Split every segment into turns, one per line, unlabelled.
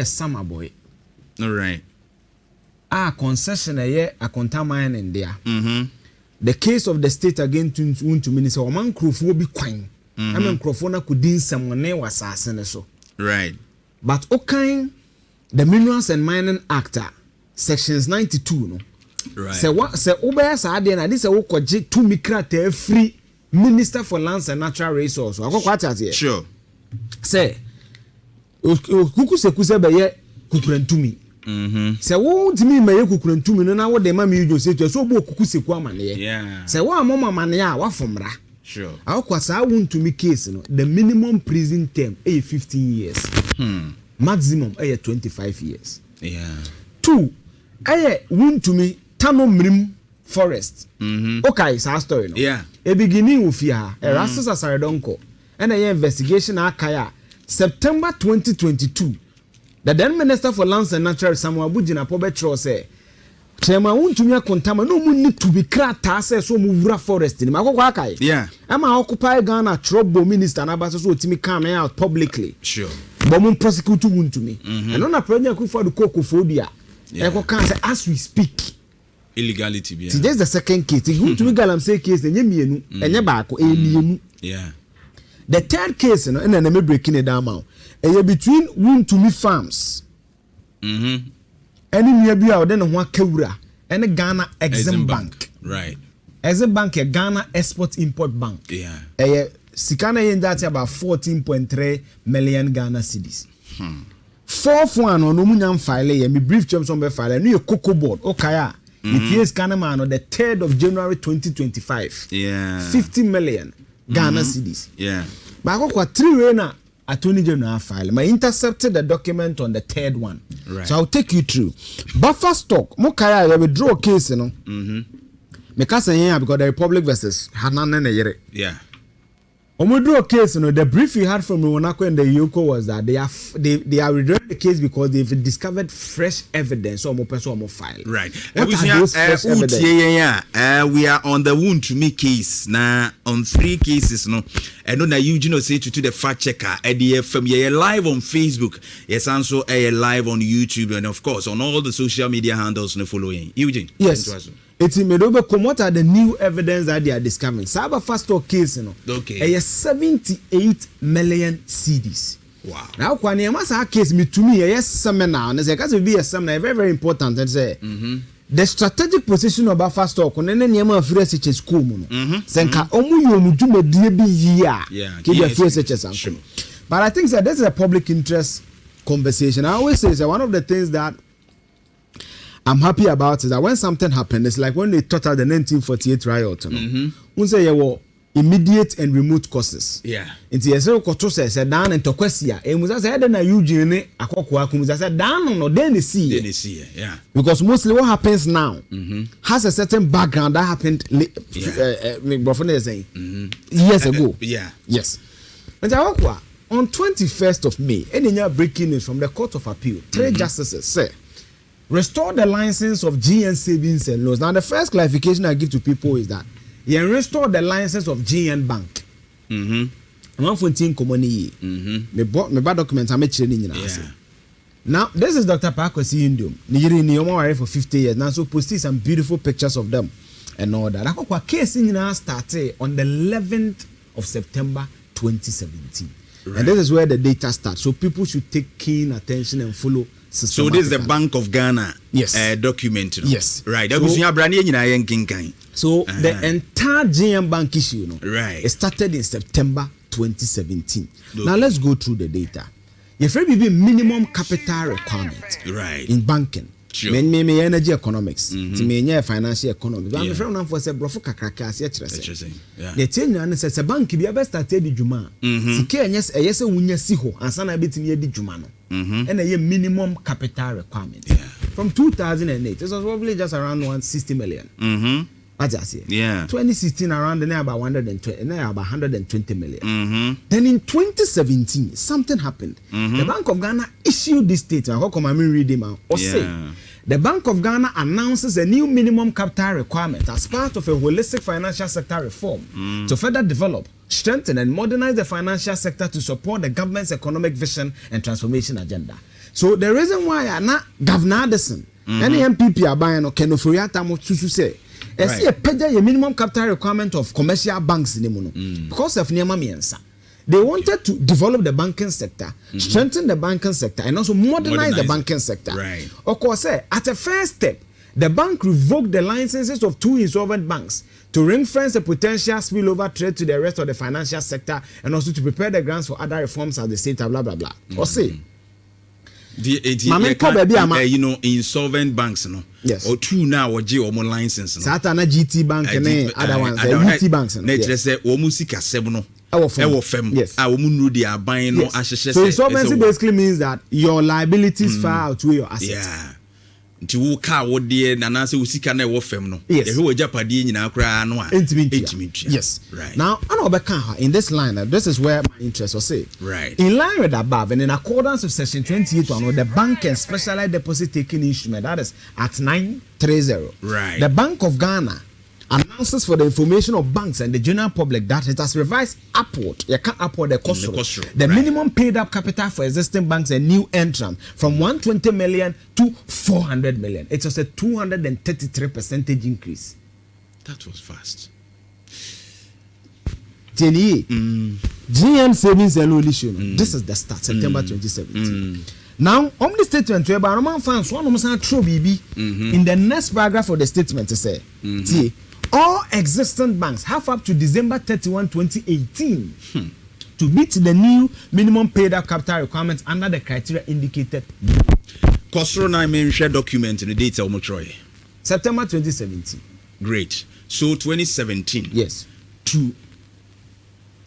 summer boy.
All right.
Concession a contaminant in there. The case of the state against to minister or man crofo be quine. I mean crofona could din someone was so.
Right.
But the Minerals and Mining Act sections 92 no.
Right.
Say what say obey sade na this wo kwaje to mikra te free Minister for Lands and Natural Resources. Here.
Sure.
Say kuku se be ye kukurantumi. Say wo ntimi ma ye kukurantumi no na wo de ma me Eugene say to so bo kuku seku amane.
Yeah.
Say wo amoma amane a wa fomra.
Sure.
Akwasa wuntumi case no the minimum prison term is 15 years. Maximum 25 years.
Yeah.
2 wuntumi tano mrim forest. Okay, it's our story no.
Yeah.
A beginning of here, a Rastus Asaredonko, and a investigation akaya September 2022. The then Minister for Lands and Natural Samuel Bujina Pobetro say, Chema wuntumi kontama no mu need to be krata say so mu forest ni makoko akai.
Yeah.
Ama occupy Ghana trouble minister na baso so timi come out publicly.
Sure.
But mun prosecute wuntumi. And on a project for the cocophobia. Eko kan say as we speak.
Illegality be.
See, this is the second case. Wuntumi galam say case enye mienu, enye baako mienu.
Yeah.
The third case no and then me breaking it down now. Between wuntumi farms. Any near be out then one kewura and Ghana Exim Bank.
Right.
Exim Bank a Ghana Export Import Bank.
Yeah.
Sikana yen that about 14.3 million Ghana cedis. Fourth one on Umunyam file me brief terms on the file no cocoa board okaya. It is Ghana man on the 3rd of January 2025.
Yeah.
50 million Ghana cedis.
Yeah.
But I got 3 way na Attorney General file. I intercepted the document on the 3rd one.
Right.
So I'll take you through. Buffer stock, Mokaya, I withdraw a case, you know. Because the Republic versus Hanan and Yere.
Yeah.
Withdraw a case, you know, the brief we had from Monaco and the Yoko was that they are withdrawing the case because they've discovered fresh evidence or more file.
Right.
What are those fresh evidence?
We are on the wound to me case now on 3 cases no. I know that Eugene Osei-Tutu the fact checker at the FM. You're live on Facebook. Yes, also live on YouTube and of course on all the social media handles no following. Eugene.
Yes. It's in Medobe. What are the new evidence that they are discovering? Cyber fast talk case, you know.
Okay.
78 million CDs.
Wow.
Now, when you must have case me to me, yes, seminar, and it's a be a seminar very, very important. And say the strategic position of our fast talk on any name of free SHS school. Senka omu yomu jume DB year.
Yeah.
Keep your free SHS. Sure. But I think that this is a public interest conversation. I always say one of the things that I'm happy about is that when something happened, it's like when they taught us the 1948 riot. We say you were immediate and remote causes.
Yeah.
It's yes, Koto says down and Toquesia. And was said that Eugene Akokwa said down no then they see.
Yeah.
Because mostly what happens now has a certain background that happened years ago.
Yeah.
Yes. And on 21st of May, any breaking news from the Court of Appeal, 3 justices say restore the license of GN savings and loans. Now, the first clarification I give to people is that you restore the license of GN Bank. I'm from Team Commony. Me bad documents. I'm training in Now, this is Dr. Pakwesi Indom. Nhyira for 50 years. Now, so posted some beautiful pictures of them and all that. I case in started on the 11th of September 2017. Right. And this is where the data starts. So people should take keen attention and follow.
So this is the Bank of Ghana document. You know?
Yes.
Right.
So the entire GM Bank issue, you know,
right,
it started in September 2017. Okay. Now let's go through the data. If there be minimum capital requirement
right
in banking,
sure,
me energy economics, to me financial economics. But I'm afraid now for say brofo kakraka as
interesting. Yeah.
The thing you say say bank bi be started di djuma. Sike yes eyese wunya si ho ansa na betimi di djuma no. And a minimum capital requirement.
Yeah.
From 2008, it was probably just around 160 million. That's it.
Yeah.
2016 around the about 120 million. Then in 2017, something happened. The Bank of Ghana issued this statement. How come I read them out? Or say the Bank of Ghana announces a new minimum capital requirement as part of a holistic financial sector reform to further develop, strengthen and modernize the financial sector to support the government's economic vision and transformation agenda. So the reason why na Governor Addison any MPP are buying no Kenoforiata mo susu say see a pay minimum capital requirement of commercial banks in the because of Niama Miensa. They wanted to develop the banking sector, strengthen the banking sector, and also modernize the banking sector.
Right.
Of course, at a first step, the bank revoked the licenses of 2 insolvent banks to ring-fence the potential spillover threat to the rest of the financial sector and also to prepare the grounds for other reforms at the state, blah, blah, blah. Or say,
you know, insolvent banks, no?
Yes.
Or 2 now, or G or more license.
Satana GT Bank and other ones, GT banks.
Nature say, Omusika Sebono.
Yes.
Our they are buying no assets.
So insolvency basically means that your liabilities far outweigh your assets.
Yeah. Nti wo car wo de na na se wo sika na wo fam no.
Yes.
Ehwe wo japade nyina kra no a.
Intimate. Yes.
Right.
Now, in this line, this is where my interest was say.
Right.
In line with above and in accordance with section 28 the bank and specialized deposit taking instrument, that is at 930.
Right.
The Bank of Ghana announces for the information of banks and the general public that it has revised upward. You can't upward the cost. The minimum paid up capital for existing banks and new entrant from 120 million to 400 million. It was a 233% increase.
That was fast.
GM savings and loan issue. This is the start, September 2017. Now, on the statement, in the next paragraph of the statement, to say, all existing banks have up to December 31, 2018 to meet the new minimum paid up capital requirements under the criteria indicated.
Kosrona may share document in the data
September 2017.
Great. So 2017.
Yes.
To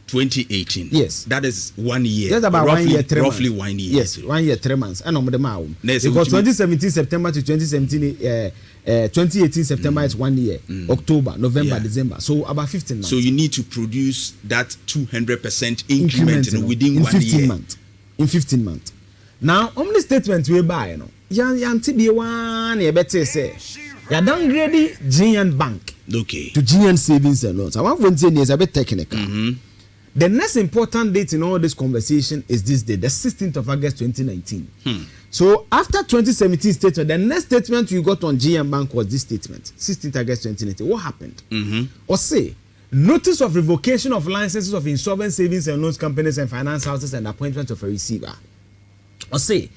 2018.
Yes.
That is 1 year.
That's about
roughly,
1 year, 3 months.
Roughly 1 year.
Yes, 1 year, 3 months. And on the maum.
Because
2017 September to 2017 2018 September is 1 year. October, November, December. So about 15 months.
So you need to produce that 200% increment within 1 year.
In 15 months. Now, on the statement we buy, you know, you better say, you downgrade GN Bank
to
GN Savings and Loans. I want to say it's a bit technical. The next important date in all this conversation is this day, the 16th of August 2019. So after 2017 statement, the next statement you got on GM Bank was this statement, 16th August 2019. What happened? Or say, notice of revocation of licenses of insolvent savings and loans companies and finance houses and appointment of a receiver. Or say,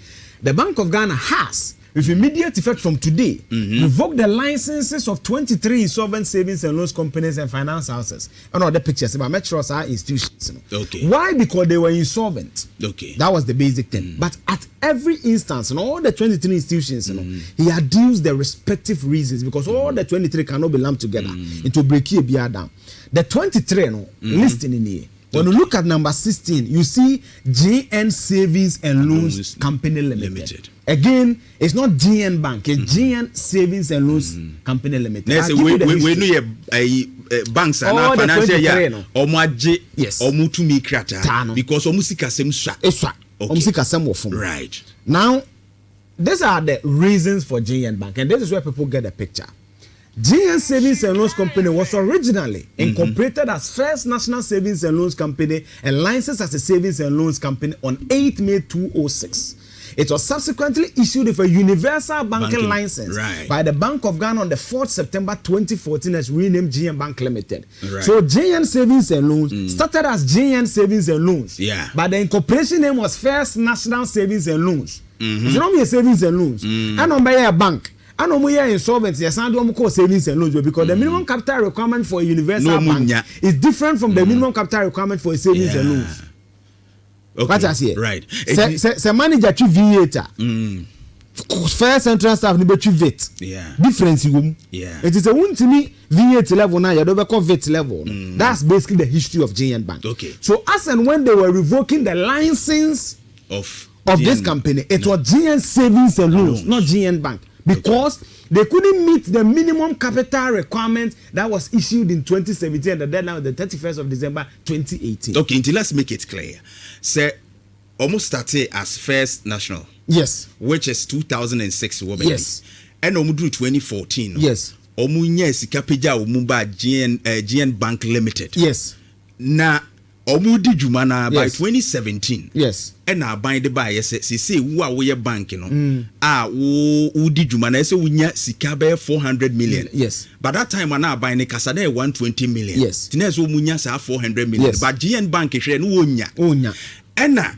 the Bank of Ghana has, with immediate effect from today, revoked the licenses of 23 insolvent savings and loans companies and finance houses. And all the pictures about metros are institutions. Why? Because they were insolvent. That was the basic thing. But at every instance, in all the 23 institutions, he adduced the respective reasons because all the 23 cannot be lumped together into breaking a beer down. The 23 listing in here. When you look at number 16, you see GN Savings and Loans Company Limited. Again, it's not GN Bank, it's GN Savings and Loans Company Limited.
Yes, we know banks and financial year or maje or mutumi krata because omusika sem swa. Right.
Now, these are the reasons for GN Bank, and this is where people get the picture. GN Savings and Loans Company was originally incorporated as First National Savings and Loans Company and licensed as a Savings and Loans Company on 8 May 2006. It was subsequently issued with a universal banking license by the Bank of Ghana on the 4th September 2014 as renamed GN Bank Limited. So GN Savings and Loans started as GN Savings and Loans, but the incorporation name was First National Savings and Loans. It's not a savings and loans. And on by a bank. And we are insolvency, yes, and we call savings and loans because the minimum capital requirement for a universal bank is different from the minimum capital requirement for a savings and loans. What I say?
Right.
Se manager to VAT. First central staff need to VAT. Difference you. It is a one to me VAT level now. You don't call VAT level. That's basically the history of GN Bank. So as and when they were revoking the license of this company, it was GN Savings and Loans, not GN Bank. Because they couldn't meet the minimum capital requirement that was issued in 2017 and the deadline was the 31st of December 2018.
Okay, until let's make it clear. Say, almost started as First National.
Yes.
Which is 2006.
Yes.
And Omudu 2014.
Yes.
Omunye Sikapeja Omumba GN Bank Limited.
Yes.
Na Omudi Jumana by
Yes.
2017.
Yes.
And now bind the buy say who are we bank, you know. Udi Jumana say we nya sikabe 400 million.
Yes.
But that time when I buy the Casade 120 million.
Yes.
Tineso munya sa 400 million.
Yes.
But GN Bank is no wonya.
Onya.
And now,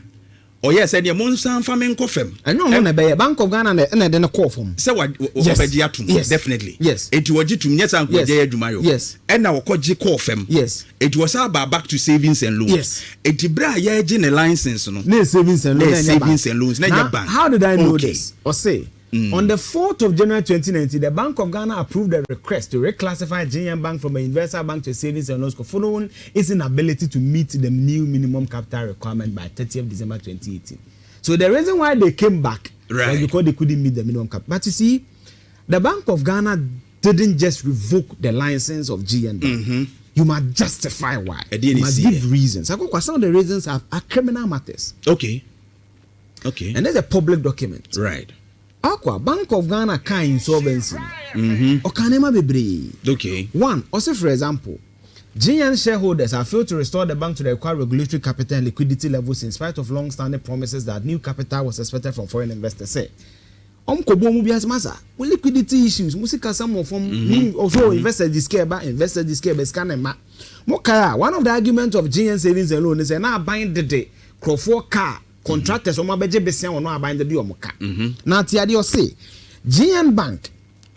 oh yes, and your monster farming coffee.
I know when I Bank of Ghana and then a call from.
So what?
Yes.
Definitely.
Yes.
It was to yes and Jumayo.
Yes.
And now koji call them.
Yes.
It was about back to savings and loans.
Yes.
It bra ye a license no.
No savings and loans.
Savings and loans.
Now,
Bank.
how did I know this? Or say on the 4th of January 2019, the Bank of Ghana approved a request to reclassify GN Bank from a universal bank to a savings and loans following its inability to meet the new minimum capital requirement by 30th December 2018. So the reason why they came back was because they couldn't meet the minimum capital. But you see, the Bank of Ghana didn't just revoke the license of GN Bank. You must justify why. You must give reasons. Some of the reasons are criminal matters.
Okay.
And there's a public document.
Right.
Bank of Ghana can insolvency.
Okay.
One, also for example, GN shareholders have failed to restore the bank to the required regulatory capital and liquidity levels in spite of long-standing promises that new capital was expected from foreign investors. Say, liquidity issues. Musika some from also investors discare scan and one of the arguments of GN savings and loan is now buying the day Crawford car contractors or my besia or not buying the deal moka. Now Tiadio say GN Bank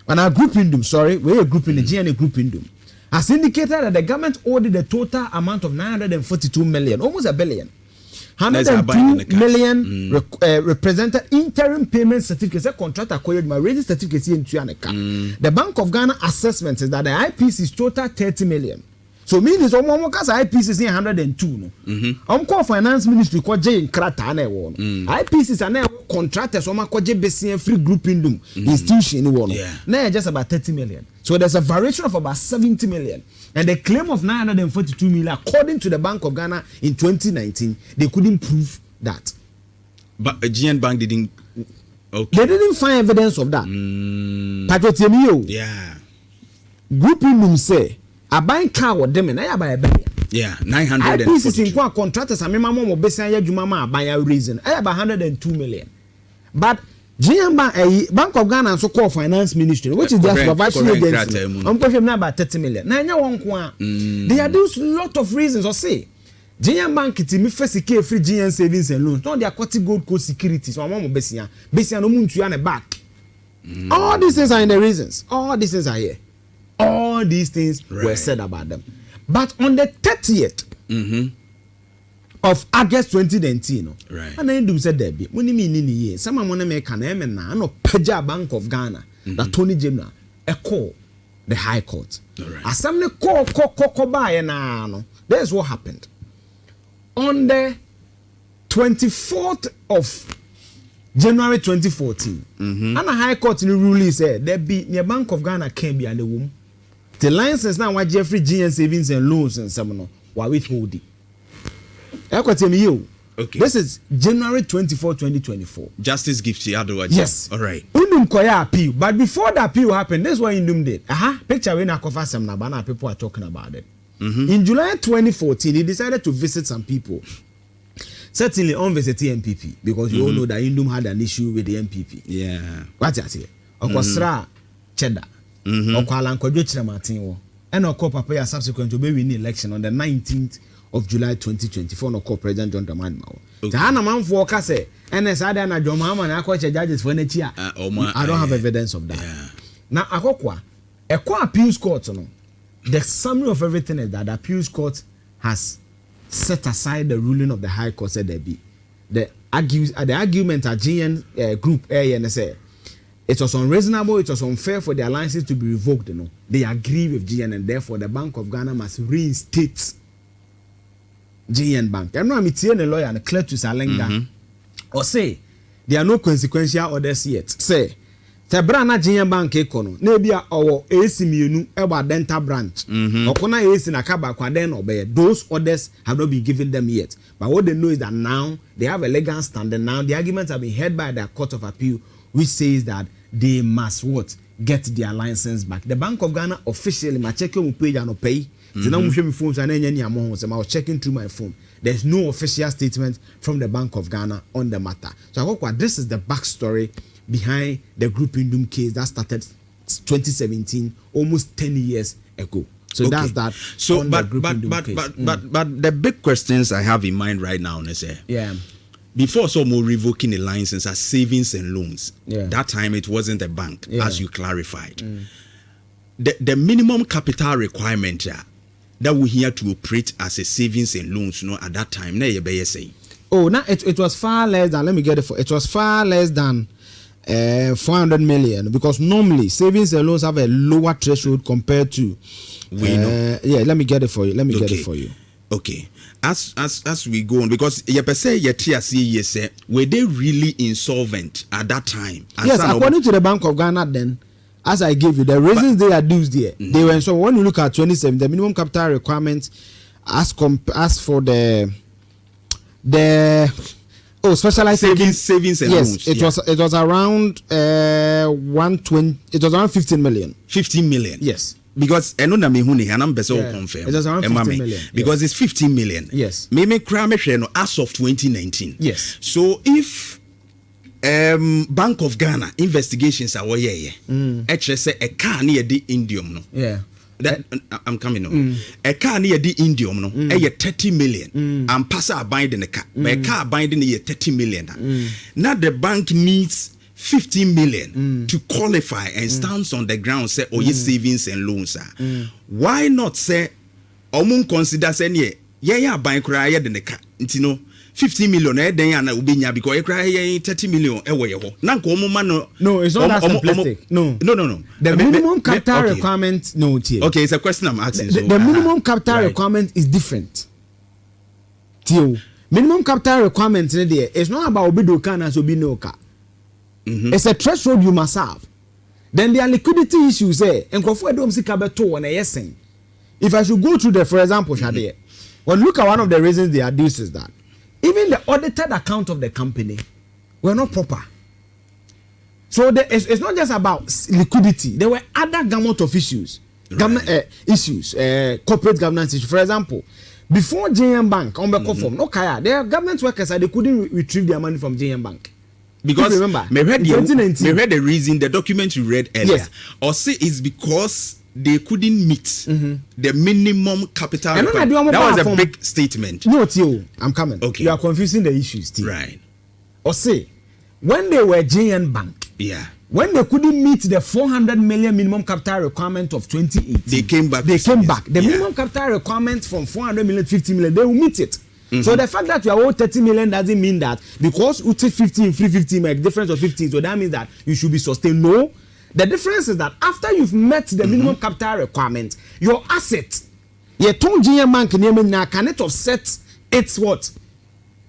and our group in them, sorry, we're a group in the GN group in them, has indicated that the government ordered the total amount of 942 million, almost $1 billion. 102 million represented interim payment certificates. A contract acquired my raising certificates in Tuaneka. The Bank of Ghana assessment is that the IPC is total 30 million. So means IPC is 102 no. Call finance ministry called J in Krata na one. IPCs are now contractors on J BCN free group in them institution one. Now just about 30 million. So there's a variation of about 70 million. And the claim of 942 million, according to the Bank of Ghana in 2019, they couldn't prove that.
But GN Bank didn't. Okay.
They didn't find evidence of that.
Yeah.
Group in them say, a buying car with them and I buy a billion.
Yeah, 900.
IPCs in contractors, I remember more Bessia Jumama by a reason. I have 102 million. But GM Bank of Ghana and so called finance ministry, which is their supervisory agency. I'm questioning about 30 million. They are those lot of reasons or say GM Bank it me first free GN savings and loans. Not their quality gold coast securities. So I'm Bessia no moon to an back. All these things are in the reasons. All these things are here. All these things were said about them. But on the 30th of August 2019, and I do said that when you mean in the year, someone want to make an emena no Peja Bank of Ghana, the Attorney General, a call the High Court. As some call by and there's what happened. On the 24th of January 2014, and the High Court in the ruling said there be near Bank of Ghana can be and the womb. The license now what Jeffrey GN savings and loans and some why withholding. Okay. This is January 24, 2024.
Justice gift you.
Yes.
All right.
Undum koya appeal, but before the appeal happened, this is what Undum did. Picture when I cover some Nabana people are talking about it. In July 2014, he decided to visit some people. Certainly on visit the MPP because you all know that Undum had an issue with the MPP.
Yeah.
What's that here? Okosra Cheddar. Okwalan Kodjochira Martin. And Oko Papa subsequent to be winning election on the 19th of July 2024 no call President John Dramani Mahama. Tahana man for kase NS ada na John Mahama na akwache judges for nechi I don't have evidence of that. Yeah. Now akokwa appeals court no. The summary of everything is that the appeals court has set aside the ruling of the High Court said there be the argument at GN group say it was unreasonable, it was unfair for their licenses to be revoked. They agree with GN and therefore the Bank of Ghana must reinstate GN Bank. I'm not a lawyer and clear to Salenga. Or say there are no consequential orders yet. Say Tebrana GN Bank Econo, Nebia or AC Mienu Eba Dental Branch. Okona AC Nakaba Kwaden obey. Those orders have not been given them yet. But what they know is that now they have a legal standard. Now the arguments have been heard by the Court of Appeal, which says that they must what? Get their license back. The Bank of Ghana officially, my check your page and pay. Then I'm showing phone and any amount. I was checking through my phone. There's no official statement from the Bank of Ghana on the matter. So I hope this is the backstory behind the Group Indum case that started 2017, almost 10 years ago. So that's that.
So, but the big questions I have in mind right now is before more revoking the license as savings and loans. That time it wasn't a bank, as you clarified. The minimum capital requirement that we here to operate as a savings and loans, at that time,
it was far less than. Let me get it for. It was far less than 400 million, because normally savings and loans have a lower threshold compared to. Let me get it for you. Get it for you.
Okay. As we go on, because were they really insolvent at that time?
Yes, according to the Bank of Ghana, then, as I gave you, the reasons they adduced there, they were so. When you look at 27, the minimum capital requirement, as for the specialized
savings and loans.
It was around 120. It was around 15 million.
15 million.
Yes.
Because I know that confirm.
It was around 15 million.
Because it's 15 million.
Yes.
Maybe as of 2019.
Yes.
So if Bank of Ghana investigations are actually say a car near the Indium no.
Yeah.
That I'm coming on. A car near the Indium no. 30 million. And pass a bind in the car. But a car binding 30 million. Now the bank needs 15 million to qualify and stands on the ground say savings and loans why not say consider say bank cry the car 15 million then ubinya because you cry 30 million
no it's not that simplistic. No the minimum capital requirement
okay it's a question I'm asking.
The minimum capital requirement is different. Minimum capital requirement there it's not about obidoka and obinoka. It's a threshold you must have. Then there are liquidity issues there. And if I should go through for example, Shade, well, look at one of the reasons they adduce is that even the audited account of the company were not proper. So it's not just about liquidity. There were other gamut of issues, corporate governance issues. For example, before JM Bank on the form, there are government workers they couldn't retrieve their money from JM Bank.
Because me read the reason the document you read earlier.
Yes.
Or say it's because they couldn't meet the minimum capital requirement. That was a big statement.
No, Tio, I'm coming.
Okay.
You are confusing the issues, Tio.
Right.
Or say when they were JN Bank, when they couldn't meet the 400 million minimum capital requirement of 2018,
they came back.
The minimum capital requirement from 400 million, 50 million, they will meet it. So the fact that you are owed 30 million doesn't mean that because you take 15, free 15, make difference of 15, so that means that you should be sustained. No, the difference is that after you've met the minimum capital requirement, your asset, your GM Bank now can it offset its what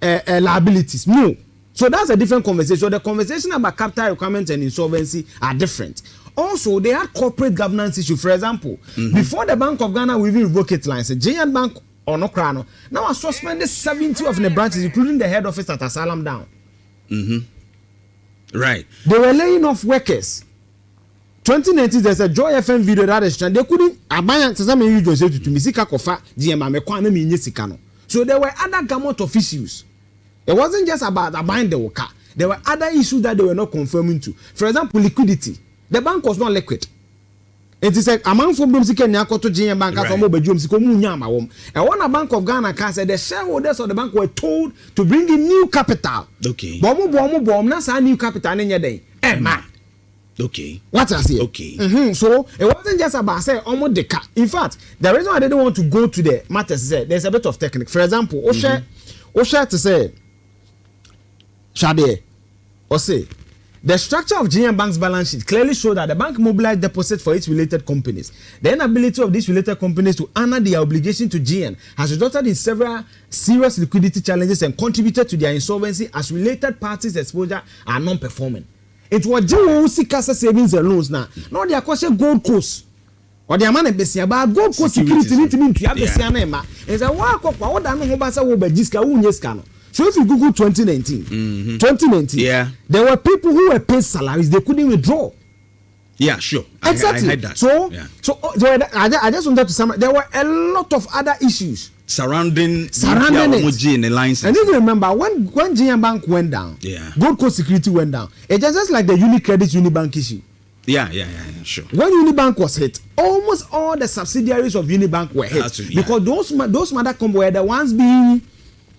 liabilities? No. So that's a different conversation. So the conversation about capital requirements and insolvency are different. Also, they had corporate governance issue. For example, before the Bank of Ghana will even revoke its license, GM Bank or no crano. Now I suspended 70 of the branches, including the head office at Asylum down.
Right.
They were laying off workers. 2019, there's a Joy FM video that is they couldn't abandon to Misika Kofa, GM. So there were other gamut of issues. It wasn't just about abandon the worker. There were other issues that they were not confirming to. For example, liquidity. The bank was not liquid. It is like among from Bumsika Nyakoto GM Bank from Obajum Sikomu Yama. And one Bank of Ghana can say the shareholders of the bank were told to bring in new capital.
Okay.
Bomu, nasa new capital in your day. Man.
Okay.
What I say?
Okay.
So it wasn't just about say almost the car. In fact, the reason I didn't want to go to the matters is that there's a bit of technique. For example, Osei to say Shade or say the structure of GM Bank's balance sheet clearly showed that the bank mobilized deposits for its related companies. The inability of these related companies to honor their obligation to GM has resulted in several serious liquidity challenges and contributed to their insolvency as related parties' exposure are non-performing. It was GM Casa savings and loans now. Now they are questioning Gold Coast. Or the amount of Bessia, but Gold Coast security need to be to Bessia. It's a walk of what I know about Jiska Unyescano. So if you Google 2019, there were people who were paid salaries they couldn't withdraw.
Yeah, sure.
Exactly.
I heard that.
So I just wanted to summarize. There were a lot of other issues
surrounding it.
And if you remember, when GM Bank went down, Gold Coast Security went down. It was just like the Unicredit Unibank issue.
Yeah, sure.
When Unibank was hit, almost all the subsidiaries of Unibank were hit because those mother companies were the ones being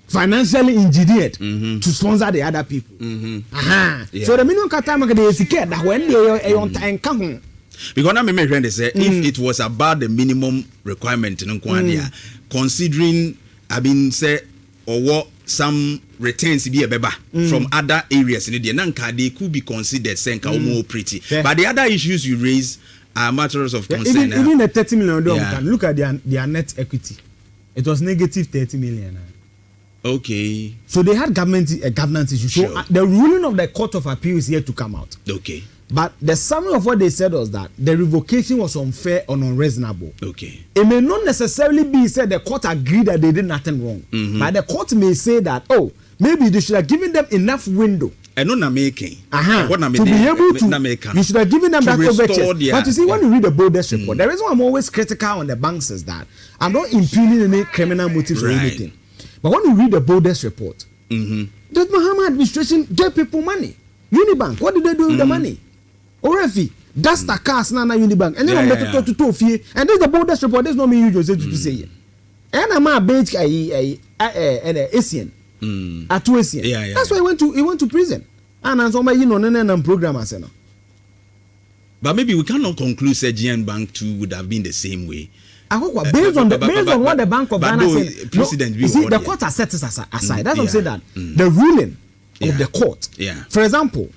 financially engineered to sponsor the other people. So the minimum capital market is scared that when they are on time come.
Because now my friend say if it was about the minimum requirement in considering say or what some returns be a beba from other areas in the they could be considered saying more pretty. But the other issues you raise are matters of concern.
Even the 30 million look at their net equity. It was negative 30 million.
Okay.
So they had governance issues. Sure. So the ruling of the Court of Appeal is yet to come out.
Okay.
But the summary of what they said was that the revocation was unfair and unreasonable.
Okay.
It may not necessarily be said the court agreed that they did nothing wrong. But the court may say that, maybe they should have given them enough window.
And not making.
To be able to, you should have given them that overture. But you see, when you read the boldest report, the reason why I'm always critical on the banks is that I'm not impugning any criminal motives or anything. But when you read the boldest report, the Mahama administration gave people money. Unibank, what did they do with the money? Orefi, that's the cars na Unibank. And then I'm to Tofie. And this is the boldest report. There's no me you just to say it. And I'm a bench Asian. At Asian. That's why he went to prison. And I'm somebody program as no.
But maybe we cannot conclude that GN Bank 2 would have been the same way.
Based on what the Bank of Ghana said, you see, the court has set this aside. That's what I'm saying, that the ruling of the court. For example,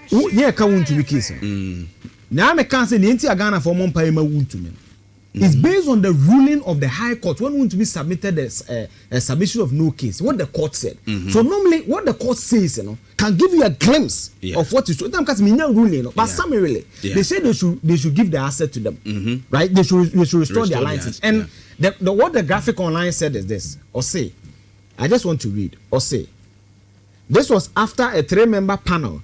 to be case. Now I can't say the entire Ghana for one payment won't to me. It's based on the ruling of the High Court when want to be submitted as a submission of no case. What the court said. So normally, what the court says, can give you a glimpse of what is true. Because ruling, but summarily, they say they should give the asset to them, right? They should restore their license. And what the graphic online said is this: Osei, I just want to read. Osei, this was after a 3-member panel,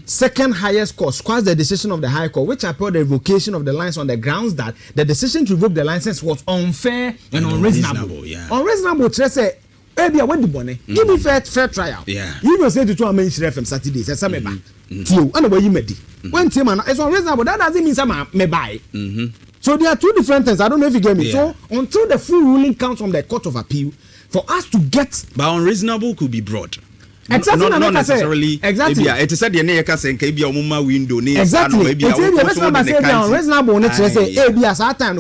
second highest court, squashed the decision of the High Court, which upheld the revocation of the license on the grounds that the decision to revoke the license was unfair and unreasonable. Unreasonable, say, give me fair trial. You will say to 2 mention from Saturdays, and some and the way you made it. When Tim it's unreasonable, that doesn't mean some may buy. So there are two different things. I don't know if you get me. So until the full ruling comes from the Court of Appeal, for us to get.
But unreasonable could be broad.
Exactly.
Not necessarily.
Exactly.
It said the near can be a mumma window.
Exactly. It's reasonable. Let's say, time.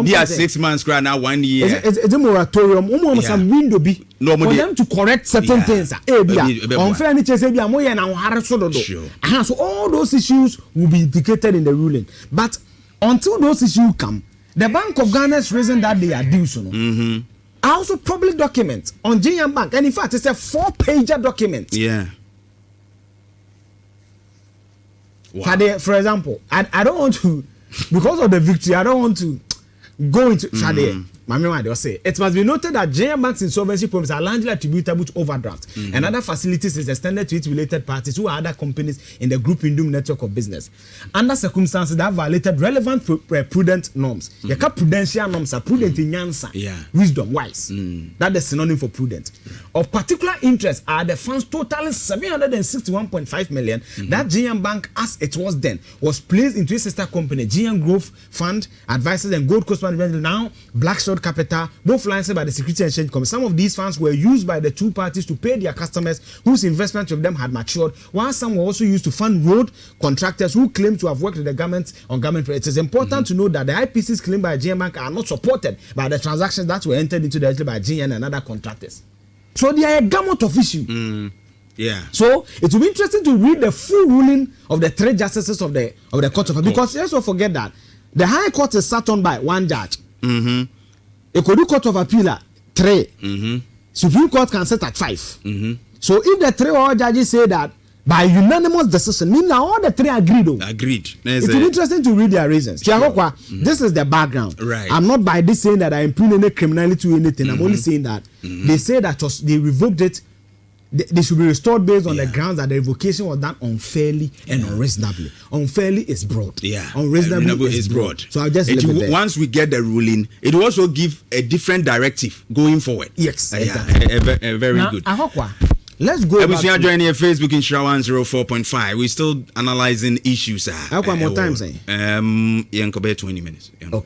Be
6 months, now 1 year.
It's a moratorium. Some window be for them to correct certain things. Unfair. So all those issues will be indicated in the ruling. But until those issues come, the Bank of Ghana's reason that they are due. Also public document on GM Bank, and in fact it's a 4-pager document. Wow. For example, I don't want to, because of the victory, I don't want to go into it must be noted that GM Bank's insolvency problems are largely attributable to overdraft and other facilities is extended to its related parties who are other companies in the group Indum network of business under circumstances that violated relevant prudent norms. Prudential norms are prudent in Yansa, wisdom, wise. That is synonym for prudent. Of particular interest are the funds totaling 761.5 million that GM Bank, as it was then, was placed into its sister company GM Growth Fund Advisors and Gold Coast Management, now Blackstone Capital, both licensed by the Security Exchange Commission. Some of these funds were used by the two parties to pay their customers whose investment of them had matured, while some were also used to fund road contractors who claim to have worked with the government on government projects. It is important to note that the IPCs claimed by GM Bank are not supported by the transactions that were entered into directly by GM and other contractors. So they are a gamut of issue. So it will be interesting to read the full ruling of the 3 justices of the Court of Appeal, because let's not forget that the High Court is sat on by 1 judge. A Court of Appeal at 3. Supreme Court can set at 5. So if the 3 all judges say that by unanimous decision, meaning all the 3 agreed. It will be interesting to read their reasons. This is the background. I'm not by this saying that I impugn any criminality or anything. I'm only saying that they say that they revoked it they should be restored based on the grounds that the revocation was done unfairly and unreasonably. Unfairly is broad.
Yeah.
Unreasonably is broad. So I'll just leave it there.
Once we get the ruling, it will also give a different directive going forward.
Yes.
Exactly. Very good.
Let's go back
to join your Facebook in Nhyira 104.5. We're still analyzing issues.
How more time say?
20 minutes. Yeah.
Okay.